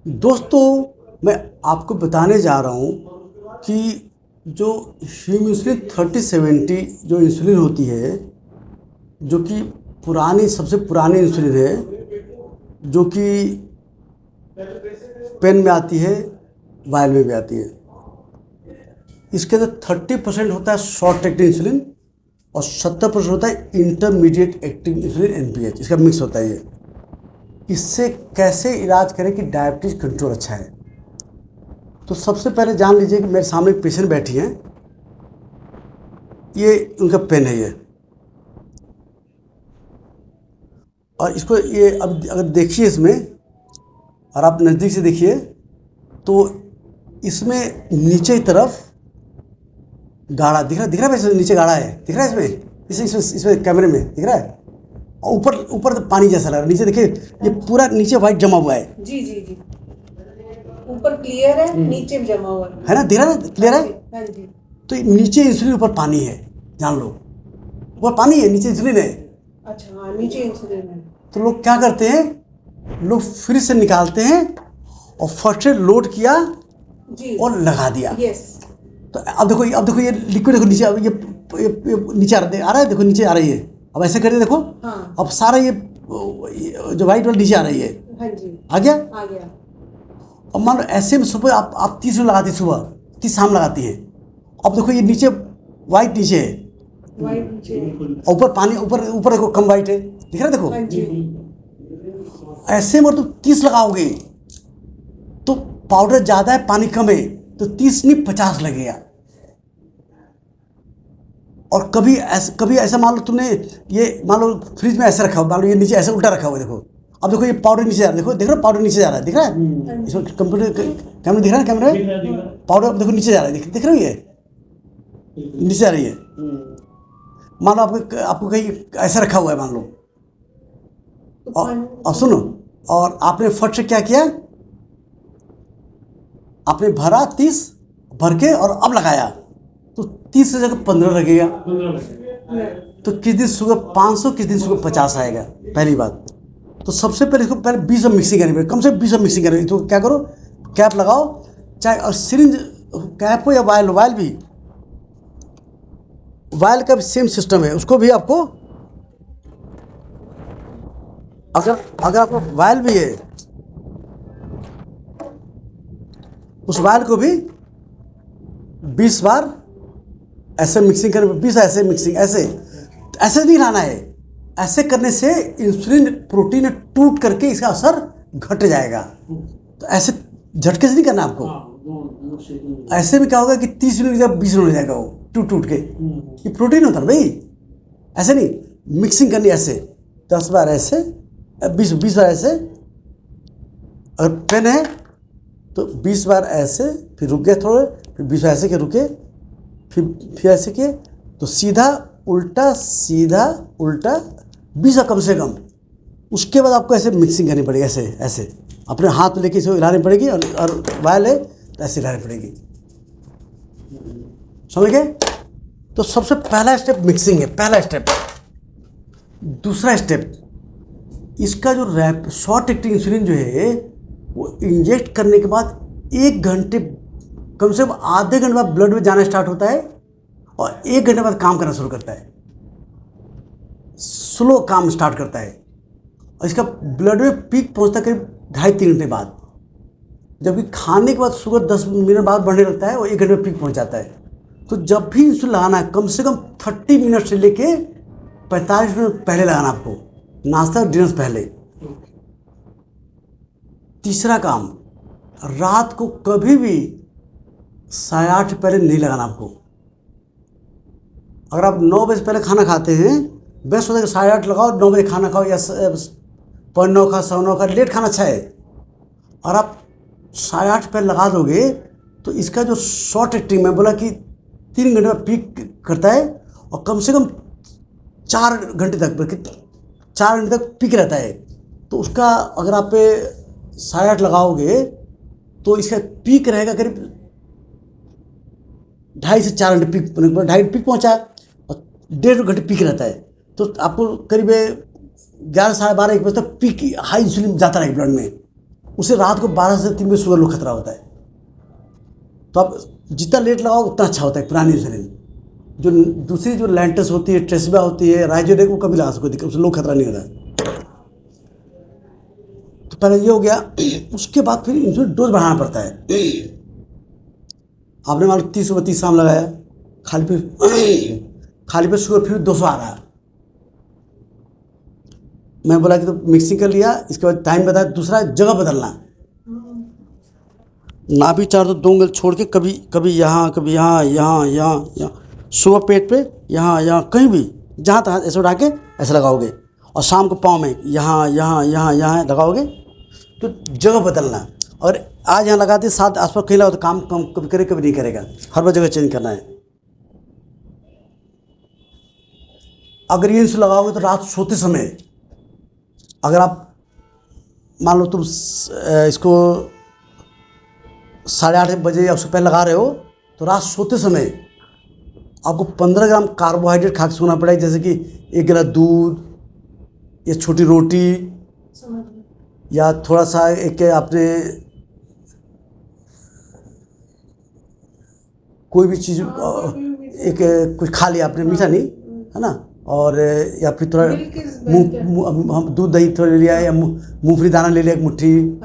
दोस्तों, मैं आपको बताने जा रहा हूँ कि जो हीमोग्लोबिन 3070 जो इंसुलिन होती है, जो कि सबसे पुरानी इंसुलिन है, जो कि पेन में आती है, वायल में भी आती है। इसके अंदर 30% होता है शॉर्ट एक्टिंग इंसुलिन और 70% होता है इंटरमीडिएट एक्टिंग इंसुलिन NPH। इसका मिक्स होता है ये। इससे कैसे इलाज करें कि डायबिटीज़ कंट्रोल अच्छा है। तो सबसे पहले जान लीजिए कि मेरे सामने एक पेशेंट बैठी हैं, ये उनका पेन है ये, और इसको ये अब अगर देखिए इसमें, और आप नज़दीक से देखिए तो इसमें नीचे की तरफ गाढ़ा दिख रहा है, वैसे नीचे गाढ़ा है, दिख रहा है इसमें कैमरे में दिख रहा है। और ऊपर तो पानी जैसा लग रहा है, नीचे देखिए ये पूरा नीचे वाइट जमा हुआ है। जी जी जी, ऊपर क्लियर है, नीचे भी जमा हुआ है ना, दिख रहा है, क्लियर है। हाँ जी। तो नीचे इंसुलिन, ऊपर पानी है, जान लो। ऊपर पानी है, नीचे इंसुलिन है। अच्छा हाँ, नीचे इंसुलिन है। तो लोग क्या करते हैं, लोग फ्रिज से निकालते हैं और फर्स्ट एड लोड किया जी और लगा दिया। यस। तो अब देखो ये लिक्विड देखो नीचे, अब ये नीचे आ रहा है, देखो नीचे आ रही है। अब ऐसे करिए देखो। हाँ। अब सारा ये जो वाइट वाला नीचे आ रही है। हाँ जी, आ गया। आ गया। अब मान लो ऐसे में सुबह आप 30 मिनट लगाती, सुबह 30 शाम लगाती है। अब देखो ये नीचे वाइट नीचे है, वाइट नीचे। ऊपर पानी, ऊपर देखो कम वाइट है, दिख रहा है देखो। हाँ जी। ऐसे में तुम 30 लगाओगे तो पाउडर ज़्यादा है, पानी कम है, तो 30 नहीं 50 लगेगा। और कभी ऐसा मान लो तुमने ये, मान लो फ्रिज में ऐसे रखा हो, मान लो ये नीचे ऐसे उल्टा रखा हुआ है, देखो। अब देखो ये पाउडर नीचे जा रहा है, देख रहे हो पाउडर नीचे जा रहा है, दिख रहा है इसमें कंप्यूटर कैमरा दिख रहा है, कैमरे में पाउडर अब देखो नीचे जा रहा है, दिख रही है, नीचे जा रही है। मान लो आपको कहीं ऐसा रखा हुआ है, मान लो, और सुनो, और आपने फट से क्या किया, आपने भरा 30 भर के और अब लगाया, तो 30 से जगह 15 लगेगा। तो किस दिन शुगर 500, किस दिन शुगर 50 आएगा, पहली बात। तो सबसे पहले इसको पहले 20 मिक्सिंग करनी पड़ेगी, कम से 20 मिक्सिंग करनी। तो क्या करो, कैप लगाओ, चाहे और सिरिंज कैप हो या वायल भी, वायल का भी सेम सिस्टम है, उसको भी आपको, अगर आपको वायल भी है, उस वायल को भी 20 बार ऐसे मिक्सिंग कर, 20 ऐसे मिक्सिंग, ऐसे नहीं लाना है। ऐसे करने से इंसुलिन प्रोटीन टूट करके इसका असर घट जाएगा। तो ऐसे झटके से नहीं करना आपको। ऐसे में क्या होगा कि 30 मिनट की जगह 20 मिनट हो जाएगा, वो टूट के। ये प्रोटीन होता है भाई, ऐसे नहीं, मिक्सिंग करनी ऐसे 10 बार ऐसे, 20 बार ऐसे। अगर पेन है तो 20 बार ऐसे, फिर रुक गए थोड़े, फिर 20 बार ऐसे के रुके, फिर ऐसे किए, तो सीधा उल्टा 20 कम से कम। उसके बाद आपको ऐसे मिक्सिंग करनी पड़ेगी, ऐसे अपने हाथ में लेके इसे हिलानी पड़ेगी, और वायल है तो ऐसे हिलानी पड़ेगी, समझ गए। तो सबसे पहला स्टेप मिक्सिंग है, पहला स्टेप। दूसरा स्टेप, इसका जो शॉर्ट एक्टिंग इंसुलिन जो है, वो इंजेक्ट करने के बाद 1 घंटे, कम से कम आधे घंटे बाद ब्लड में जाना स्टार्ट होता है, और 1 घंटे बाद काम करना शुरू करता है, स्लो काम स्टार्ट करता है। और इसका ब्लड में पीक पहुंचता है करीब 2.5-3 घंटे बाद, जबकि खाने के बाद शुगर 10 मिनट बाद बढ़ने लगता है, और 1 घंटे में पीक पहुंच जाता है। तो जब भी इंसुलिन लगाना है, कम से कम 30 मिनट से लेके 45 मिनट पहले लगाना आपको, नाश्ता और डिनर से पहले। तीसरा काम, रात को कभी भी 8:30 पहले नहीं लगाना आपको। अगर आप 9 बजे पहले खाना खाते हैं, बेस्ट होता है कि 8:30 लगाओ, 9 बजे खाना खाओ, या 9:15 का 9:15 का, लेट खाना अच्छा है। और आप 8:30 पहले लगा दोगे तो इसका जो शॉर्ट एक्टिंग, मैं बोला कि 3 घंटे में पीक करता है, और कम से कम 4 घंटे तक, बल्कि 4 घंटे तक पीक रहता है। तो उसका अगर आप 8:30 लगाओगे तो इसका पीक रहेगा करीब 2.5 से 4 घंटे, पीक 2.5 पीक पहुँचा, और 1.5 घंटे पीक रहता है। तो आपको करीब 11 साढ़े 12 1 बजे तक पीक हाई इंसुलिन जाता रहेगा ब्लड में। उसे रात को 12 से 3 बजे शुगर लो खतरा होता है। तो आप जितना लेट लगाओ उतना अच्छा होता है पुरानी इंसुलिन। जो दूसरी जो लैंटस होती है, ट्रेसिबा होती है, राइजोडेक, वो कभी लगा सको दिक्कत, उससे लो खतरा नहीं होता। तो पहले ये हो गया। उसके बाद फिर इंसुलिन डोज बढ़ाना पड़ता है। आपने मान लो 30 शाम लगाया, खाली पे शुगर फिर 200 आ रहा है। मैं बोला कि तो मिक्सिंग कर लिया, इसके बाद टाइम बताया, दूसरा जगह बदलना। नाभि चार तो 2 उंगल छोड़ के कभी कभी यहाँ, कभी यहाँ, यहाँ यहाँ यहाँ, सुबह पेट पे यहाँ यहाँ, कहीं भी जहाँ तहाँ ऐसे उठा के ऐसे लगाओगे, और शाम को पाँव में यहाँ यहाँ यहाँ यहाँ लगाओगे। तो जगह बदलना। और आज यहाँ लगाते 7 आसपास कहीं लगा तो काम कम कभी करे कभी नहीं करेगा, हर बार जगह चेंज करना है। अगर ये इंसुलिन लगाओगे तो रात सोते समय, अगर आप मान लो तुम इसको 8:30 बजे या उससे पहले लगा रहे हो, तो रात सोते समय आपको 15 ग्राम कार्बोहाइड्रेट खा के सोना पड़ेगा, जैसे कि 1 गिलास दूध या छोटी रोटी, या थोड़ा सा एक आपने कोई भी चीज़ एक कुछ खा लिया आपने, मीठा नहीं है ना, और या फिर थोड़ा दूध दही थोड़ा ले लिया, या मूंगफली दाना ले लिया एक मुट्ठी,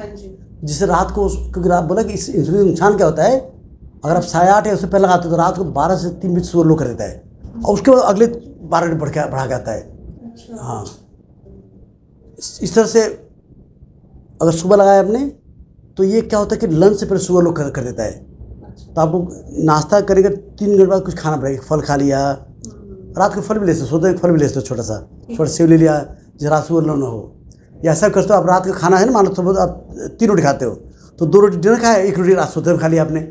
जिससे रात को, क्योंकि आप बोला कि इस इंसुलिन नुकसान क्या होता है, अगर आप 8:30 या उससे पहले लगाते हो तो रात को 12 से 3 बजे शुगर लो कर देता है, और उसके बाद अगले 12 घंटे बढ़ा के आता है। हाँ, इस तरह से अगर सुबह लगाया आपने तो ये क्या होता है कि लंच से पहले शुगर लो कर देता है। तो आपको नाश्ता करेंगे 3 घंटे बाद कुछ खाना पड़ेगा, फल खा लिया, रात को फल भी ले सकते हो, सोते फल भी ले सकते हो, छोटा सेव ले लिया, जिस रात शुगर लो ना हो। या ऐसा करते हो, आप रात का खाना है ना, मान लो सुबह आप 3 रोटी खाते हो, तो 2 रोटी डिनर खाया, 1 रोटी रात सोते हुए खा लिया आपने।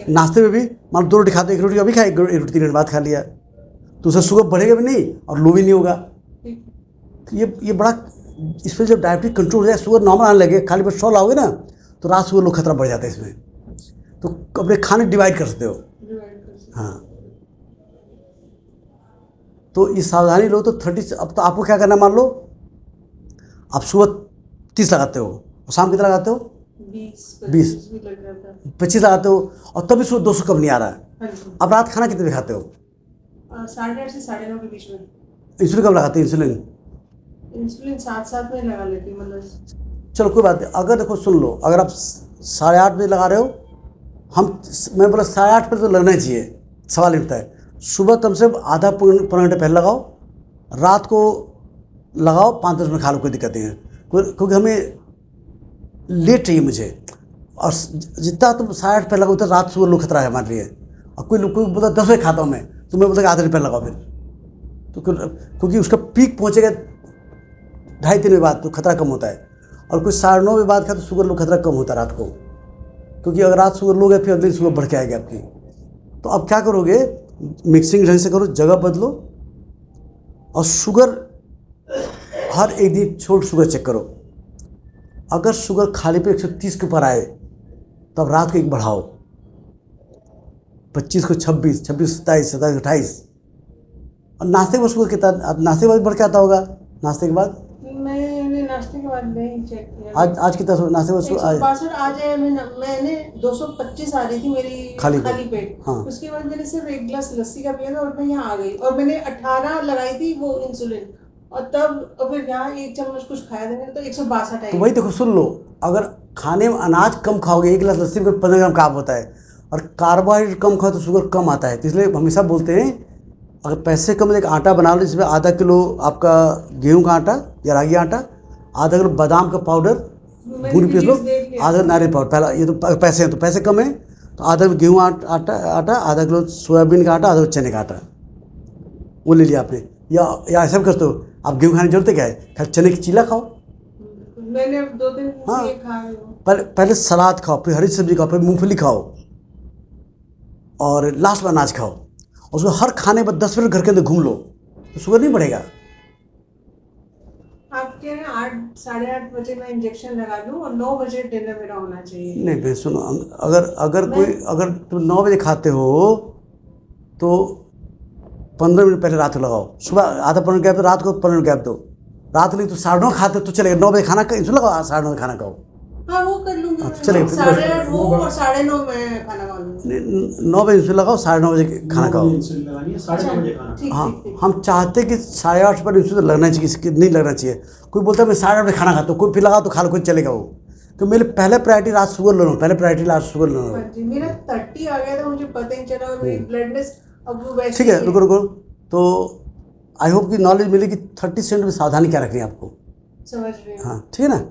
नाश्ते में भी मान लो 2 रोटी खाते, 1 रोटी अभी खाए, 1 रोटी 3 घंटे बाद खा लिया, तो उससे शुगर बढ़ेगा भी नहीं और लो भी नहीं होगा। तो ये बड़ा, इस पर जब डायबिटीज कंट्रोल हो जाए, शुगर नॉर्मल आने लगे, खाली पर 100 लाओगे ना, तो रात शुगर लो खतरा बढ़ जाता है इसमें। तो अपने खाने डिवाइड कर सकते हो। हाँ, तो ये सावधानी लो। तो 30, अब तो आपको क्या करना, मान लो आप सुबह 30 लगाते हो और शाम कितना लगाते हो, 20 25 लगाते हो, और तभी सुबह 200 कम नहीं आ रहा है। अब रात खाना कितने खाते हो, 8:30 से 9:30 के बीच में। इंसुलिन कब लगाते हो, इंसुलिन साथ में लगा लेती हूँ, मतलब। चलो कोई बात नहीं। अगर देखो सुन लो, अगर आप 8:30 बजे लगा रहे हो, मैं बोला 8:30 पर तो लगना ही चाहिए, सवाल उठता है। सुबह कम से कम आधा पौना घंटे पहले लगाओ, रात को लगाओ, 5-10 मिनट खा लो, कोई दिक्कत नहीं है, क्योंकि हमें लेट चाहिए मुझे। और जितना तुम 8:30 पहले लगाओ, उतना रात सुबह लो खतरा है हमारे लिए। और कोई बोलता 10 बजे खाता हूँ मैं, तो मैं बोलता आधे घंटे पहले लगाओ फिर, तो क्योंकि उसका पीक पहुँचेगा 2.5-3 बजे बाद, तो खतरा कम होता है। और कोई 9:30 बजे बाद खा तो शुगर लो खतरा कम होता है रात को, क्योंकि अगर रात शुगर लोगे फिर अगले दिन सुबह बढ़ के आएगी आपकी। तो अब क्या करोगे, मिक्सिंग ढंग से करो, जगह बदलो, और शुगर हर एक दिन छोड़ शुगर चेक करो। अगर शुगर खाली पे 130 के ऊपर आए तो अब रात को 1 बढ़ाओ, 25 को 26, 26 27, 27 28। और नाश्ते के बाद शुगर कितना, अब नाश्ते के बाद बढ़ के आता होगा, नाश्ते के बाद मैंने नाश्ते के बाद नहीं चेक किया। आज कितना नाश्ते के बाद 162 आज है। मैंने 225 आ रही थी मेरी खाली पेट। हाँ। उसके बाद मैंने सिर्फ 1 गिलास लस्सी का पिया था और मैं यहाँ आ गई, और मैंने 18 लगाई थी वो इंसुलिन, और तब और फिर यहाँ 1 चम्मच कुछ खाया था तो 162 आई। तो वही देखो, सुन लो, अगर खाने में अनाज कम खाओगे, 1 गिलास लस्सी में 15 ग्राम कार्ब होता है, और कार्बोहाइड्रेट कम खाओ तो शुगर कम आता है। तो इसलिए हमेशा बोलते हैं, अगर पैसे कम, एक आटा बना लो, जिसमें आधा किलो आपका गेहूं का आटा या रागी आटा, आधा किलो बादाम का पाउडर पूरी पीस लो, आधा नारियल पाउडर। पहला ये तो पैसे हैं, तो पैसे कम है तो आधा किलो गेहूँ आटा, आधा किलो सोयाबीन का आटा, आधा किलो चने का आटा, वो ले लिया आपने। या ऐसा भी करते हो, आप गेहूँ खाने की जरूरत है क्या है, खाली चने की चीला खाओ। मैंने 2 दिन हाँ, से खा रही हूँ। पहले सलाद खाओ, फिर हरी सब्जी खाओ, फिर मूंगफली खाओ, और लास्ट में अनाज खाओ। और उसको हर खाने पर 10 मिनट घर के अंदर घूम लो, तो शुगर नहीं बढ़ेगा। आपके 8 साढ़े 8 बजे मैं इंजेक्शन लगा दूँ और 9 बजे डिनर मेरा होना चाहिए। नहीं भाई सुनो, अगर तुम 9 बजे खाते हो तो 15 मिनट पहले रात को लगाओ, सुबह आधा 15 मिनट गैप दो, रात को 15 मिनट गैप दो। रात को तो 9:30 खाते तो चलेगा, 9 बजे खाना इंसुलिन लगाओ, 9:30 खाना खाओ। हाँ वो कर लूंगी तो चलेगा, फिर 8:30 वो और 9:30 मैं खाना खा लूंगी। 9 बजे इंसुलिन लगाओ, 9:30 बजे खाना खाओ। इंसुलिन लगानी है, 9:30 बजे खाना। ठीक हाँ, ठीक ठीक। हम चाहते हैं कि 8:30 पर इंसुलिन लगना चाहिए, किसी नहीं लगना चाहिए। कोई बोलता है मैं 8:30 बजे खाना खाता हूँ, कोई फिर लगा तो खा लो, कोई चलेगा वो। तो मेरे पहले प्रायोरिटी रात शुगर लो, पहले प्रायोरिटी रात शुगर लो। हाँ जी, मेरा 30 आ गया था, मुझे पता ही चला, और मेरी ब्लडनेस अब वो वैसे ठीक है, रुको रुको। तो आई होप कि नॉलेज मिली कि 30 सेकंड में सावधानी क्या रखनी है आपको। समझ रही हूँ। हाँ, ठीक है ना।